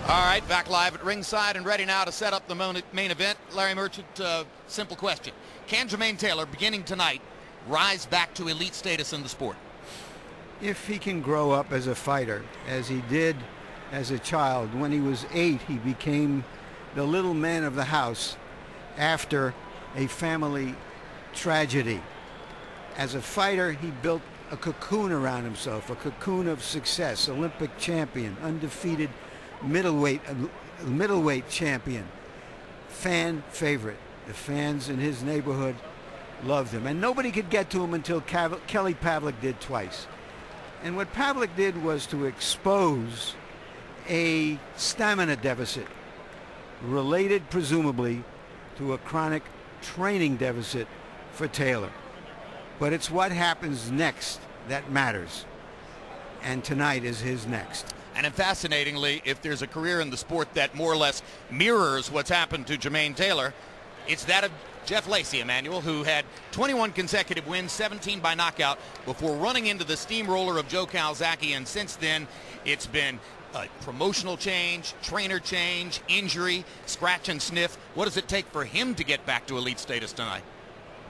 All right, back live at ringside and ready now to set up the main event. Larry Merchant, simple question. Can Jermain Taylor, beginning tonight, rise back to elite status in the sport? If he can grow up as a fighter, as he did as a child. When he was 8, he became the little man of the house after a family tragedy. As a fighter, he built a cocoon around himself, a cocoon of success, Olympic champion, undefeated middleweight champion, fan favorite. The fans in his neighborhood loved him, and nobody could get to him until Kelly Pavlik did twice. And what Pavlik did was to expose a stamina deficit related presumably to a chronic training deficit for Taylor. But it's what happens next that matters, and tonight is his next. And fascinatingly, if there's a career in the sport that more or less mirrors what's happened to Jermain Taylor, it's that of Jeff Lacy, Emmanuel, who had 21 consecutive wins, 17 by knockout, before running into the steamroller of Joe Calzaghe. And since then, it's been a promotional change, trainer change, injury, scratch and sniff. What does it take for him to get back to elite status tonight?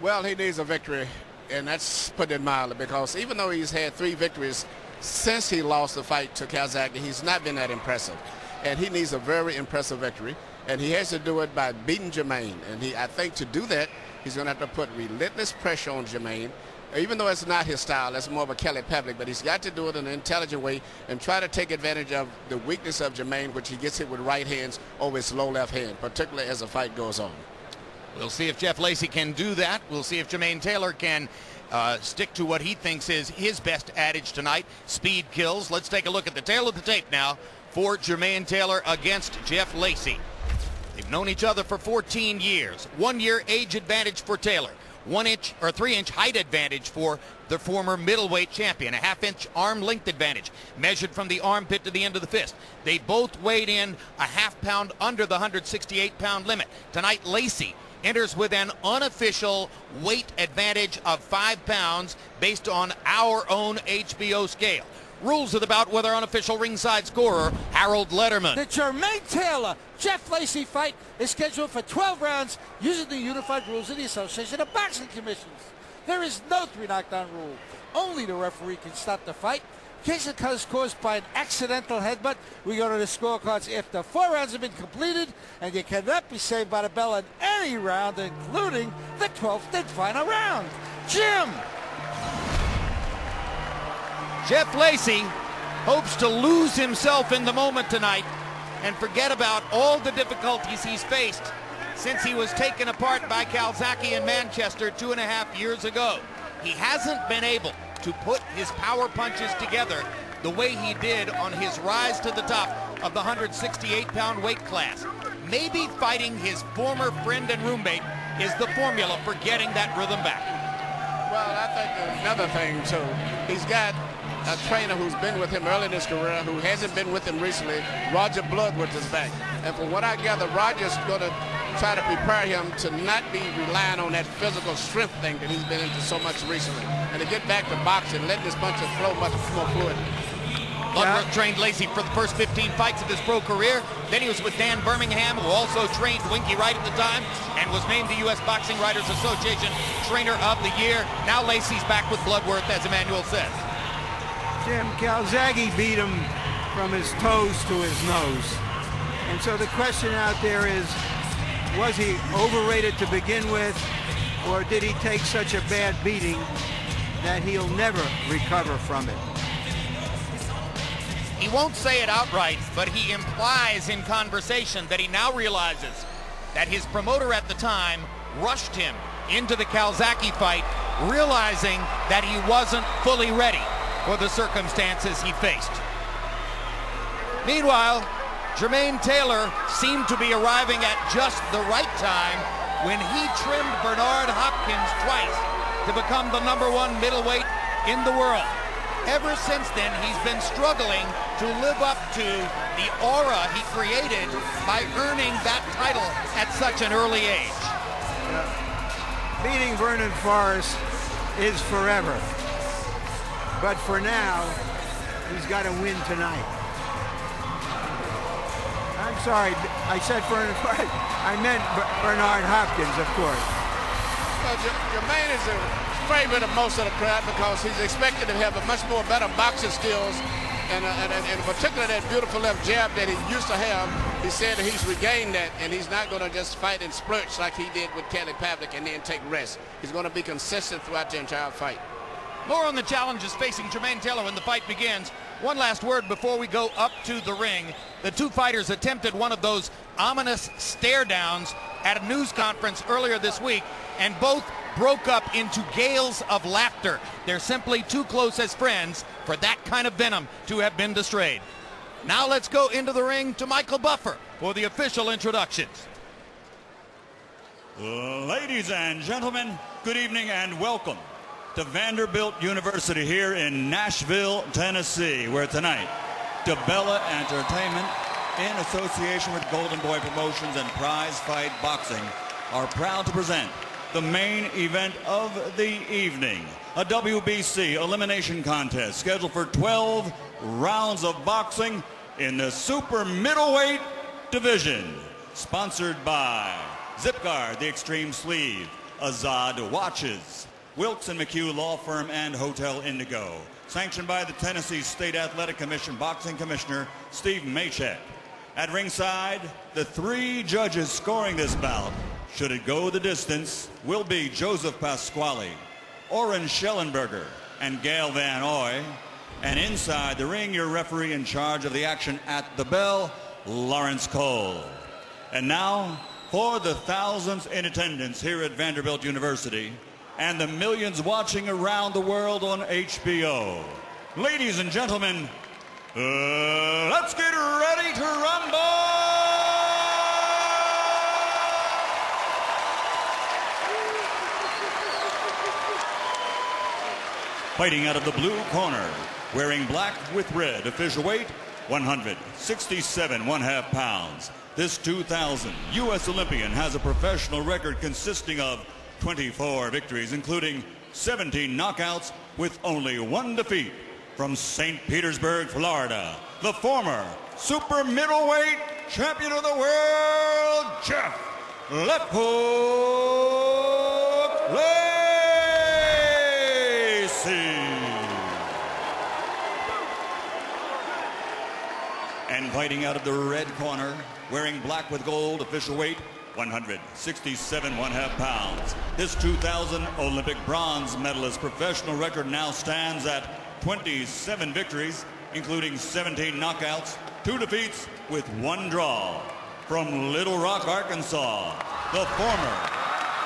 Well, he needs a victory, and that's putting it mildly, because even though he's had 3 victories since he lost the fight to Calzaghe, he's not been that impressive. And he needs a very impressive victory, and he has to do it by beating Jermain. And I think to do that, he's going to have to put relentless pressure on Jermain, even though it's not his style. That's more of a Kelly Pavlik, but he's got to do it in an intelligent way and try to take advantage of the weakness of Jermain, which he gets hit with right hands over his low left hand, particularly as the fight goes on. We'll see if Jeff Lacy can do that. We'll see if Jermain Taylor can stick to what he thinks is his best adage tonight. Speed kills. Let's take a look at the tail of the tape now for Jermain Taylor against Jeff Lacy. They've known each other for 14 years. 1 year age advantage for Taylor. 1-inch or 3-inch height advantage for the former middleweight champion. A half-inch arm length advantage measured from the armpit to the end of the fist. They both weighed in a half-pound under the 168-pound limit. Tonight, Lacy enters with an unofficial weight advantage of 5 pounds based on our own HBO scale. Rules of the bout with our unofficial ringside scorer, Harold Letterman. The Jermain Taylor Jeff Lacy fight is scheduled for 12 rounds using the unified rules of the Association of Boxing Commissions. There is no 3 knockdown rule. Only the referee can stop the fight. In case it is caused by an accidental headbutt, we go to the scorecards after 4 rounds have been completed, and you cannot be saved by the bell in any round, including the 12th and final round. Jim! Jeff Lacy hopes to lose himself in the moment tonight and forget about all the difficulties he's faced since he was taken apart by Calzaghe in Manchester 2.5 years ago. He hasn't been able to put his power punches together the way he did on his rise to the top of the 168-pound weight class. Maybe fighting his former friend and roommate is the formula for getting that rhythm back. Well, I think another thing, too, he's got a trainer who's been with him early in his career, who hasn't been with him recently. Roger Bloodworth is back. And from what I gather, Roger's going to try to prepare him to not be relying on that physical strength thing that he's been into so much recently, and to get back to boxing, letting his punches flow much more fluid. Bloodworth trained Lacy for the first 15 fights of his pro career. Then he was with Dan Birmingham, who also trained Winky Wright at the time and was named the U.S. Boxing Writers Association Trainer of the Year. Now Lacy's back with Bloodworth, as Emmanuel says. Jim, Calzaghe beat him from his toes to his nose. And so the question out there is, was he overrated to begin with, or did he take such a bad beating that he'll never recover from it? He won't say it outright, but he implies in conversation that he now realizes that his promoter at the time rushed him into the Calzaghe fight, realizing that he wasn't fully ready for the circumstances he faced. Meanwhile, Jermain Taylor seemed to be arriving at just the right time when he trimmed Bernard Hopkins twice to become the #1 middleweight in the world. Ever since then, he's been struggling to live up to the aura he created by earning that title at such an early age. Beating Vernon Forrest is forever. But for now, he's got to win tonight. sorry. I said I meant Bernard Hopkins, of course. Well, Jermain is a favorite of most of the crowd because he's expected to have a much more better boxing skills, and particularly that beautiful left jab that he used to have. He said that he's regained that, and he's not going to just fight and splurge like he did with Kelly Pavlik and then take rest. He's going to be consistent throughout the entire fight. More on the challenges facing Jermain Taylor when the fight begins. One last word before we go up to the ring. The two fighters attempted one of those ominous stare downs at a news conference earlier this week, and both broke up into gales of laughter. They're simply too close as friends for that kind of venom to have been displayed. Now let's go into the ring to Michael Buffer for the official introductions. Ladies and gentlemen, good evening and welcome to Vanderbilt University here in Nashville, Tennessee, where tonight DeBella Entertainment, in association with Golden Boy Promotions and Prize Fight Boxing, are proud to present the main event of the evening, a WBC elimination contest scheduled for 12 rounds of boxing in the super middleweight division, sponsored by Zipguard, the Extreme Sleeve, Azad Watches, Wilkes & McHugh Law Firm, and Hotel Indigo. Sanctioned by the Tennessee State Athletic Commission Boxing Commissioner Steve Maychek. At ringside, the three judges scoring this bout, should it go the distance, will be Joseph Pasquale, Oren Schellenberger, and Gail Van Oy. And inside the ring, your referee in charge of the action at the bell, Lawrence Cole. And now, for the thousands in attendance here at Vanderbilt University, and the millions watching around the world on HBO. Ladies and gentlemen, let's get ready to rumble! Fighting out of the blue corner, wearing black with red, official weight, 167 1/2 pounds. This 2000 U.S. Olympian has a professional record consisting of 24 victories, including 17 knockouts, with only one defeat. From St. Petersburg, Florida, the former super middleweight champion of the world, Jeff Left Hook Lacy. And fighting out of the red corner, wearing black with gold, official weight, 167 1/2 pounds. This 2000 Olympic bronze medalist professional record now stands at 27 victories, including 17 knockouts, 2 defeats with 1 draw. From Little Rock, Arkansas, the former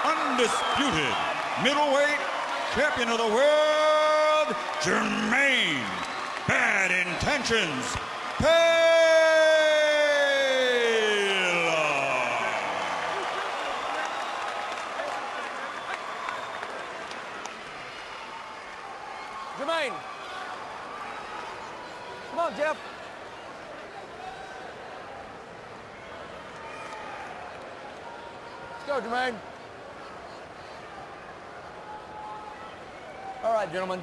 undisputed middleweight champion of the world, Jermain Bad Intentions Jermain. Come on, Jeff. Let's go, Jermain. All right, gentlemen.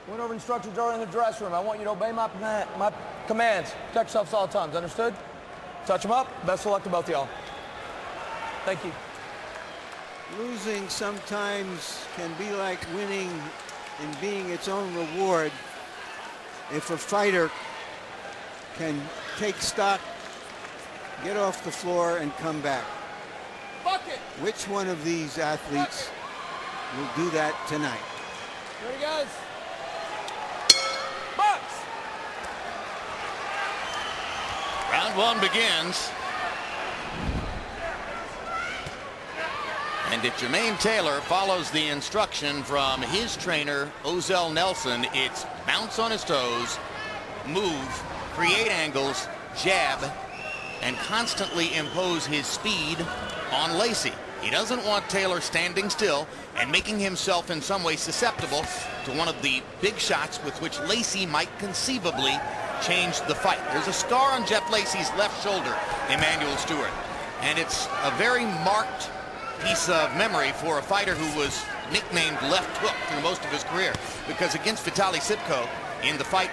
Went over instructions are in the dressing room. I want you to obey my commands. Protect yourselves all times. Understood? Touch them up. Best of luck to both of y'all. Thank you. Losing sometimes can be like winning in being its own reward if a fighter can take stock, get off the floor, and come back. Bucket. Which one of these athletes will do that tonight? Ready, guys? Box. Round one begins. And if Jermain Taylor follows the instruction from his trainer, Ozell Nelson, it's bounce on his toes, move, create angles, jab, and constantly impose his speed on Lacy. He doesn't want Taylor standing still and making himself in some way susceptible to one of the big shots with which Lacy might conceivably change the fight. There's a scar on Jeff Lacy's left shoulder, Emmanuel Stewart, and it's a very marked piece of memory for a fighter who was nicknamed Left Hook through most of his career, because against Vitaly Sipko in the fight